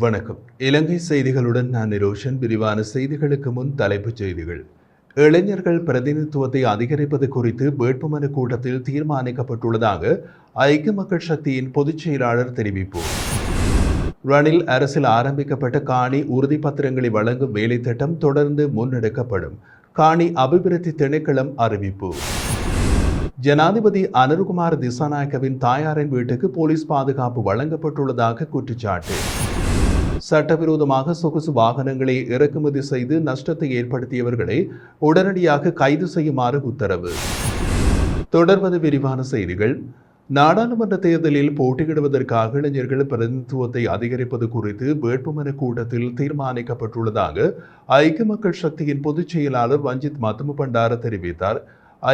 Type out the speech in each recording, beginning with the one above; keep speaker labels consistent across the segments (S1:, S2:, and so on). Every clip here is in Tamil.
S1: வணக்கம். இலங்கை செய்திகளுடன் நான் நிரோஷன். விரிவான செய்திகளுக்கு முன் தலைப்புச் செய்திகள். இளைஞர்கள் பிரதிநிதித்துவத்தை அதிகரிப்பது குறித்து வேட்புமனு கூட்டத்தில் தீர்மானிக்கப்பட்டுள்ளதாக ஐக்கிய மக்கள் சக்தியின் பொதுச் செயலாளர் தெரிவிப்பு. ரணில் அரசில் ஆரம்பிக்கப்பட்ட காணி உறுதிப்பத்திரங்களை வழங்கும் வேலை திட்டம் தொடர்ந்து முன்னெடுக்கப்படும். காணி அபிவிருத்தி திணைக்களம் அறிவிப்பு. ஜனாதிபதி அனுருகுமார் திசாநாயக்கவின் தாயாரின் வீட்டுக்கு போலீஸ் பாதுகாப்பு வழங்கப்பட்டுள்ளதாக குற்றச்சாட்டு. சட்டவிரோதமாக சொகுசு வாகனங்களை இறக்குமதி செய்து நஷ்டத்தை ஏற்படுத்தியவர்களை உடனடியாக கைது செய்யுமாறு உத்தரவு. தொடர்வது விரிவான செய்திகள். நாடாளுமன்ற தேர்தலில் போட்டியிடுவதற்காக இளைஞர்கள் பிரதிநிதித்துவத்தை அதிகரிப்பது குறித்து வேட்புமனு கூட்டத்தில் தீர்மானிக்கப்பட்டுள்ளதாக ஐக்கிய மக்கள் சக்தியின் பொதுச் செயலாளர் ரஞ்சித் மத்துமபண்டார தெரிவித்தார்.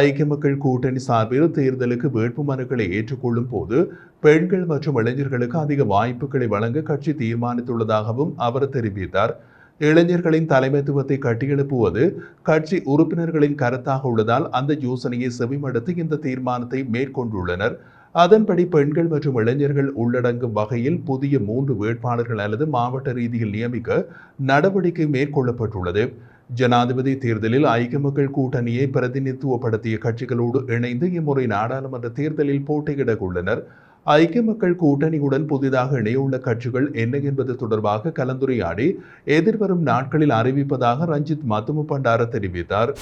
S1: ஐக்கிய மக்கள் கூட்டணி சார்பில் தேர்தலுக்கு வேட்புமனுக்களை ஏற்றுக்கொள்ளும் போது பெண்கள் மற்றும் இளைஞர்களுக்கு அதிக வாய்ப்புகளை வழங்க கட்சி தீர்மானித்துள்ளதாகவும் அவர் தெரிவித்தார். இளைஞர்களின் தலைமைத்துவத்தை கட்டியெழுப்புவது கட்சி உறுப்பினர்களின் கருத்தாக உள்ளதால் அந்த யோசனையை செவிமடுத்து இந்த தீர்மானத்தை மேற்கொண்டுள்ளனர். அதன்படி பெண்கள் மற்றும் இளைஞர்கள் உள்ளடங்கும் வகையில் புதிய 3 வேட்பாளர்கள் அல்லது மாவட்ட ரீதியில் நியமிக்க நடவடிக்கை மேற்கொள்ளப்பட்டுள்ளது. ஜனாதிபதி தேர்தலில் ஐக்கிய மக்கள் கூட்டணியை பிரதிநிதித்துவப்படுத்திய கட்சிகளோடு இணைந்து இம்முறை நாடாளுமன்ற தேர்தலில் போட்டியிட உள்ளனர். ஐக்கிய மக்கள் கூட்டணியுடன் புதிதாக இணையுள்ள கட்சிகள் என்ன என்பது தொடர்பாக கலந்துரையாடி எதிர்வரும் நாட்களில் அறிவிப்பதாக ரஞ்சித் மத்துமபண்டார தெரிவித்தார்.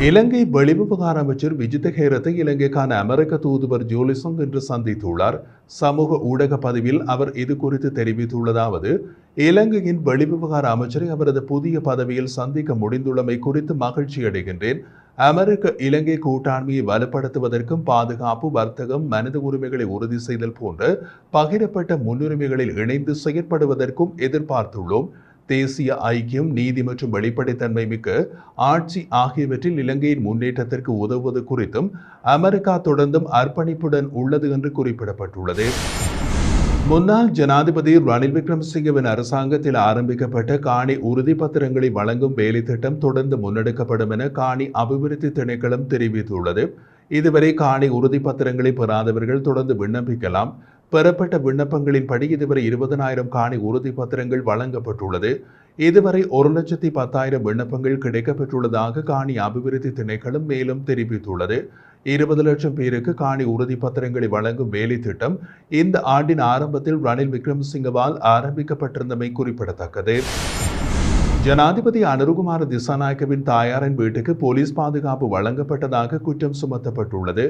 S1: இலங்கை வெளிவிவகார அமைச்சர் விஜித ஹேரத்தை இலங்கைக்கான அமெரிக்க தூதுவர் ஜோலிசங் இன்று சந்தித்துள்ளார். சமூக ஊடக பதிவில் அவர் இது குறித்து தெரிவித்துள்ளதாவது: இலங்கையின் வெளிவிவகார அமைச்சரை அவரது புதிய பதவியில் சந்திக்க முடிந்துள்ளமை குறித்து மகிழ்ச்சி அடைகின்றேன். அமெரிக்க இலங்கை கூட்டாண்மையை வலுப்படுத்துவதற்கும் பாதுகாப்பு, வர்த்தகம், மனித உரிமைகளை உறுதி செய்தல் போன்ற பகிரப்பட்ட முன்னுரிமைகளில் இணைந்து செயற்படுவதற்கும் எதிர்பார்த்துள்ளோம். தேசிய ஐக்கியம், நீதி மற்றும் வெளிப்படைத்தன்மை மிக்க ஆட்சி ஆகியவற்றில் இலங்கையின் முன்னேற்றத்திற்கு உதவுவது குறித்தும் அமெரிக்கா தொடர்ந்தும் அர்ப்பணிப்புடன் உள்ளது என்று குறிப்பிடப்பட்டுள்ளது. முன்னாள் ஜனாதிபதி ரணில் விக்ரமசிங்கவின் அரசாங்கத்தில் ஆரம்பிக்கப்பட்ட காணி உறுதிப்பத்திரங்களை வழங்கும் வேலை திட்டம் தொடர்ந்து முன்னெடுக்கப்படும் என காணி அபிவிருத்தி திணைக்களம் தெரிவித்துள்ளது. இதுவரை காணி உறுதிப்பத்திரங்களை பெறாதவர்கள் தொடர்ந்து விண்ணப்பிக்கலாம். பெறப்பட்ட விண்ணப்பங்களின்படி இதுவரை 20,000 காணி உறுதிப்பத்திரங்கள் வழங்கப்பட்டுள்ளது. இதுவரை 1,10,000 விண்ணப்பங்கள் கிடைக்கப்பெற்றுள்ளதாக காணி அபிவிருத்தி திணைக்களம் மேலும் தெரிவித்துள்ளது. 20 லட்சம் பேருக்கு காணி உறுதிப்பத்திரங்களை வழங்கும் வேலை திட்டம் இந்த ஆண்டின் ஆரம்பத்தில் ரணில் விக்ரமசிங்கவால் ஆரம்பிக்கப்பட்டிருந்தமை குறிப்பிடத்தக்கது. ஜனாதிபதி அனுருகுமார் திசாநாயக்கவின் தாயாரின் வீட்டுக்கு போலீஸ் பாதுகாப்பு வழங்கப்பட்டதாக குற்றம் சுமத்தப்பட்டுள்ளது.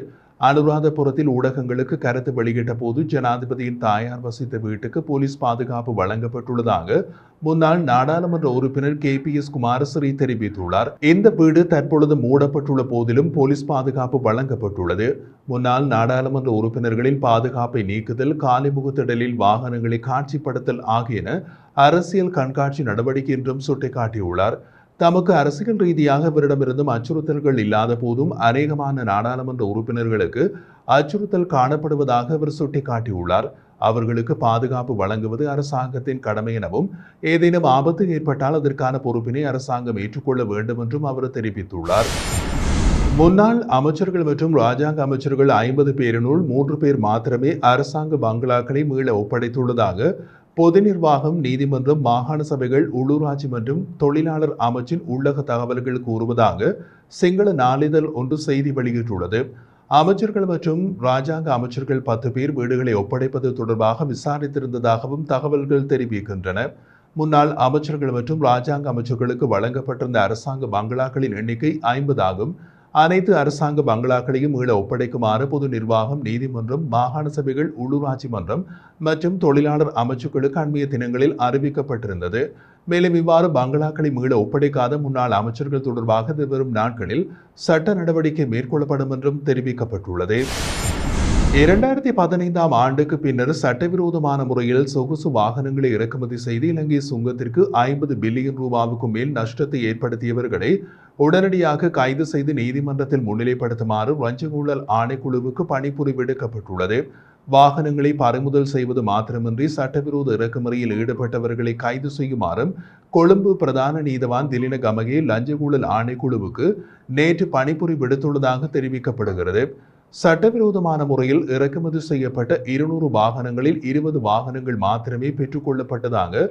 S1: அனுராதபுரத்தில் ஊடகங்களுக்கு கருத்து வெளியிட்ட போது ஜனாதிபதியின் தாயார் வசித்த வீட்டுக்கு போலீஸ் பாதுகாப்பு வழங்கப்பட்டுள்ளதாக முன்னாள் நாடாளுமன்ற உறுப்பினர் KPS குமாரஸ்ரீ தெரிவித்துள்ளார். இந்த வீடு தற்பொழுது மூடப்பட்டுள்ள போதிலும் போலீஸ் பாதுகாப்பு வழங்கப்பட்டுள்ளது. முன்னாள் நாடாளுமன்ற உறுப்பினர்களின் பாதுகாப்பை நீக்குதல், காலிமுகத்திடலில் வாகனங்களை காட்சிப்படுத்தல் ஆகியன அரசியல் கண்காட்சி நடவடிக்கை என்றும் சுட்டிக்காட்டியுள்ளார். தமக்கு அரசியல் ரீதியாக அவரிடமிருந்தும் அச்சுறுத்தல்கள் இல்லாத போதும் அநேகமான நாடாளுமன்ற உறுப்பினர்களுக்கு அச்சுறுத்தல் காணப்படுவதாக அவர் சுட்டிக்காட்டியுள்ளார். அவர்களுக்கு பாதுகாப்பு வழங்குவது அரசாங்கத்தின் கடமை எனவும் ஏதேனும் ஆபத்து ஏற்பட்டால் அதற்கான பொறுப்பினை அரசாங்கம் ஏற்றுக்கொள்ள வேண்டும் என்றும் அவர் தெரிவித்துள்ளார். முன்னாள் அமைச்சர்கள் மற்றும் ராஜாங்க அமைச்சர்கள் 50 பேரினுள் 3 பேர் மாத்திரமே அரசாங்க பங்களாக்களை மீள ஒப்படைத்துள்ளதாக பொது நிர்வாகம், நீதிமன்றம், மாகாண சபைகள், உள்ளூராட்சி மற்றும் தொழிலாளர் அமைச்சின் உள்ளக தகவல்கள் கூறுவதாக சிங்கள நாளிதழ் ஒன்று செய்தி வெளியிட்டுள்ளது. அமைச்சர்கள் மற்றும் ராஜாங்க அமைச்சர்கள் 10 பேர் வீடுகளை ஒப்படைப்பது தொடர்பாக விசாரித்திருந்ததாகவும் தகவல்கள் தெரிவிக்கின்றன. முன்னாள் அமைச்சர்கள் மற்றும் ராஜாங்க அமைச்சர்களுக்கு வழங்கப்பட்டிருந்த அரசாங்க பங்களாக்களின் எண்ணிக்கை 50 ஆகும். அனைத்து அரசாங்க பங்களாக்களையும் மீள ஒப்படைக்குமாறு பொது நிர்வாகம், நீதிமன்றம், மாகாண சபைகள், உள்ளூராட்சி மன்றம் மற்றும் தொழிலாளர் அமைச்சுக்களுக்கு அண்மைய தினங்களில் அறிவிக்கப்பட்டிருந்தது. மேலும் இவ்வாறு பங்களாக்களை மீள ஒப்படைக்காத முன்னாள் அமைச்சர்கள் தொடர்பாக வரும் நாட்களில் சட்ட நடவடிக்கை மேற்கொள்ளப்படும் என்றும் தெரிவிக்கப்பட்டுள்ளது. 2015ஆம் ஆண்டுக்கு பின்னர் சட்டவிரோதமான முறையில் சொகுசு வாகனங்களை இறக்குமதி செய்து இலங்கை சுங்கத்திற்கு 50 பில்லியன் ரூபாவுக்கும் மேல் நஷ்டத்தை ஏற்படுத்தியவர்களை உடனடியாக கைது செய்து நீதிமன்றத்தில் முன்னிலைப்படுத்துமாறு லஞ்ச ஊழல் ஆணைக்குழுவுக்கு பணிப்புரி விடுக்கப்பட்டுள்ளது. வாகனங்களை பறிமுதல் செய்வது மாத்திரமின்றி சட்டவிரோத இறக்குமதியில் ஈடுபட்டவர்களை கைது செய்யுமாறும் கொழும்பு பிரதான நீதவான் திலின கமகே லஞ்ச ஊழல் ஆணைக்குழுவுக்கு நேற்று பணிப்புரி விடுத்துள்ளதாக தெரிவிக்கப்படுகிறது. சட்டவிரோதமான முறையில் இறக்குமதி செய்யப்பட்ட 200 வாகனங்களில் 20 வாகனங்கள் மாத்திரமே பெற்றுக் கொள்ளப்பட்டதாக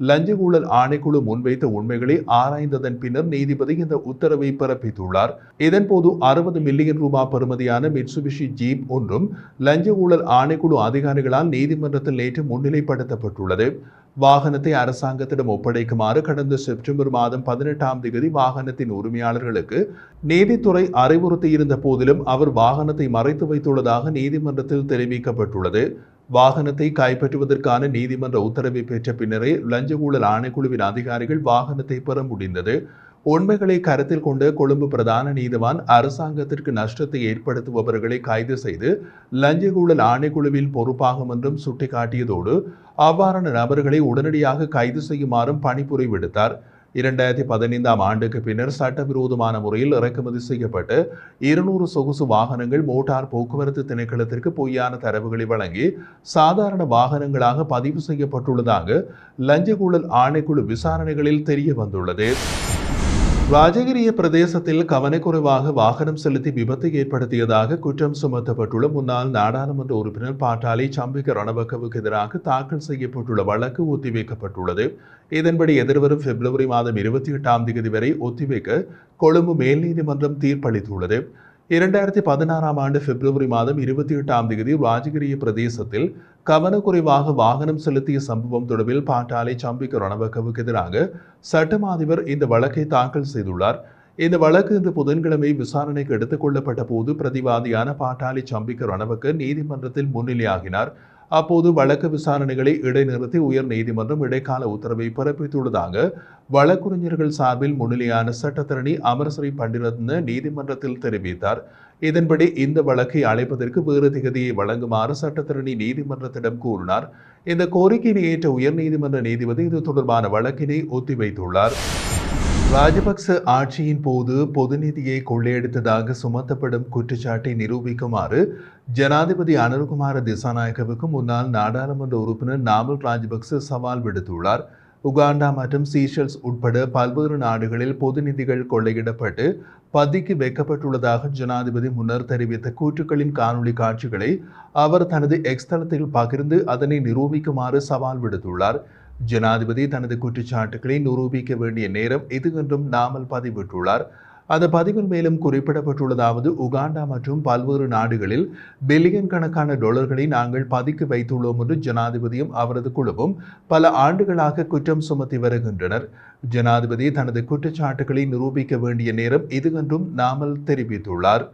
S1: லஞ்ச ஊழல் ஆணைக்குழு முன்வைத்த உண்மைகளை ஆராய்ந்ததன் பின்னர் நீதிபதி இந்த உத்தரவை பிறப்பித்துள்ளார். இதன்போது 60 மில்லியன் ரூபாய் பெறுமதியான மிட்சுபிஷி ஜீப் ஒன்றும் லஞ்ச ஊழல் ஆணைக்குழு அதிகாரிகளால் நீதிமன்றத்தில் நேற்று முன்னிலைப்படுத்தப்பட்டுள்ளது. வாகனத்தை அரசாங்கத்திடம் ஒப்படைக்குமாறு கடந்த செப்டம்பர் மாதம் 18ஆம் தேதி வாகனத்தின் உரிமையாளர்களுக்கு நீதித்துறை அறிவுறுத்தியிருந்த போதிலும் அவர் வாகனத்தை மறைத்து வைத்துள்ளதாக நீதிமன்றத்தில் தெரிவிக்கப்பட்டுள்ளது. வாகனத்தை கைப்பற்றுவதற்கான நீதிமன்ற உத்தரவை பெற்ற பின்னரே லஞ்ச ஊழல் ஆணைக்குழுவின் அதிகாரிகள் வாகனத்தை பெற முடிந்தது. உண்மைகளை கருத்தில் கொண்டு கொழும்பு பிரதான நீதிவான் அரசாங்கத்திற்கு நஷ்டத்தை ஏற்படுத்துபவர்களை கைது செய்து லஞ்ச ஊழல் ஆணைக்குழுவில் பொறுப்பாகும் என்றும் சுட்டிக்காட்டியதோடு அவ்வாறான நபர்களை உடனடியாக கைது செய்யுமாறும் பணிப்புரை விடுத்தார். 2015ஆம் ஆண்டுக்கு பின்னர் சட்டவிரோதமான முறையில் இறக்குமதி செய்யப்பட்ட 200 சொகுசு வாகனங்கள் மோட்டார் போக்குவரத்து திணைக்களத்திற்கு பொய்யான தரவுகளை வழங்கி சாதாரண வாகனங்களாக பதிவு செய்யப்பட்டுள்ளதாக லஞ்ச ஊழல் ஆணைக்குழு விசாரணைகளில் தெரிய வந்துள்ளது. ராஜகிரிய பிரதேசத்தில் கவனக்குறைவாக வாகனம் செலுத்தி விபத்தை ஏற்படுத்தியதாக குற்றம் சுமத்தப்பட்டுள்ள முன்னாள் நாடாளுமன்ற உறுப்பினர் பாட்டாளி சம்பிக்க ரணவக்கவுக்கு எதிராக தாக்கல் செய்யப்பட்டுள்ள வழக்கு ஒத்திவைக்கப்பட்டுள்ளது. இதன்படி எதிர்வரும் பிப்ரவரி மாதம் 28ஆம் தேதி வரை ஒத்திவைக்க கொழும்பு மேல் நீதிமன்றம் தீர்ப்பளித்துள்ளது. 2016ஆம் ஆண்டு பிப்ரவரி மாதம் 28ஆம் தேதி ராஜகிரிய பிரதேசத்தில் கவனக்குறைவாக வாகனம் செலுத்திய சம்பவம் தொடர்பில் பாட்டாளி சம்பிக்க ரணவக்கவுக்கு எதிராக சட்டம் அதிபர் இந்த வழக்கை தாக்கல் செய்துள்ளார். இந்த வழக்கு இன்று புதன்கிழமை விசாரணைக்கு எடுத்துக் கொள்ளப்பட்ட போது பிரதிவாதியான பாட்டாளி சம்பிக்க ரணவக்க நீதிமன்றத்தில் முன்னிலையாகினார். அப்போது வழக்கு விசாரணைகளை இடைநிறுத்தி உயர் நீதிமன்றம் இடைக்கால உத்தரவை பிறப்பித்துள்ளதாக வழக்குரைஞர்கள் சார்பில் முன்னிலையான சட்டத்தரணி அமரஸ்ரீ பண்டிரத்ன நீதிமன்றத்தில் தெரிவித்தார். இதன்படி இந்த வழக்கை அழைப்பதற்கு வேறு திகதியை வழங்குமாறு சட்டத்தரணி நீதிமன்றத்திடம் கூறினார். இந்த கோரிக்கையை ஏற்ற உயர் நீதிமன்ற நீதிபதி இது தொடர்பான வழக்கினை ஒத்திவைத்துள்ளார். ராஜபக்ச ஆட்சியின் போது பொது நிதியை கொள்ளையடித்ததாக சுமத்தப்படும் குற்றச்சாட்டை நிரூபிக்குமாறு ஜனாதிபதி அனுரகுமார திசாநாயக்கவுக்கு முன்னாள் நாடாளுமன்ற உறுப்பினர் நாமல் ராஜபக்ச சவால் விடுத்துள்ளார். உகாண்டா மற்றும் சீஷெல்ஸ் உட்பட பல்வேறு நாடுகளில் பொது நிதிகள் கொள்ளையிடப்பட்டு பதுக்கி வைக்கப்பட்டுள்ளதாக ஜனாதிபதி முன்னர் தெரிவித்த கூற்றுக்களின் காணொலி காட்சிகளை அவர் தனது எக்ஸ் தளத்தில் பகிர்ந்து அதனை நிரூபிக்குமாறு சவால் விடுத்துள்ளார். ஜனாதிபதி தனது குற்றச்சாட்டுகளை நிரூபிக்க வேண்டிய நேரம் இது என்றும் நாமல் பதிவிட்டுள்ளார். அந்த பதிவில் மேலும் குறிப்பிடப்பட்டுள்ளதாவது, உகாண்டா மற்றும் பல்வேறு நாடுகளில் பில்லியன் கணக்கான டாலர்களை நாங்கள் பதுக்கி வைத்துள்ளோம் என்று ஜனாதிபதியும் அவரது குழுவும் பல ஆண்டுகளாக குற்றம் சுமத்தி வருகின்றனர். ஜனாதிபதி தனது குற்றச்சாட்டுகளை நிரூபிக்க வேண்டிய நேரம் இது என்றும் நாமல் தெரிவித்துள்ளார்.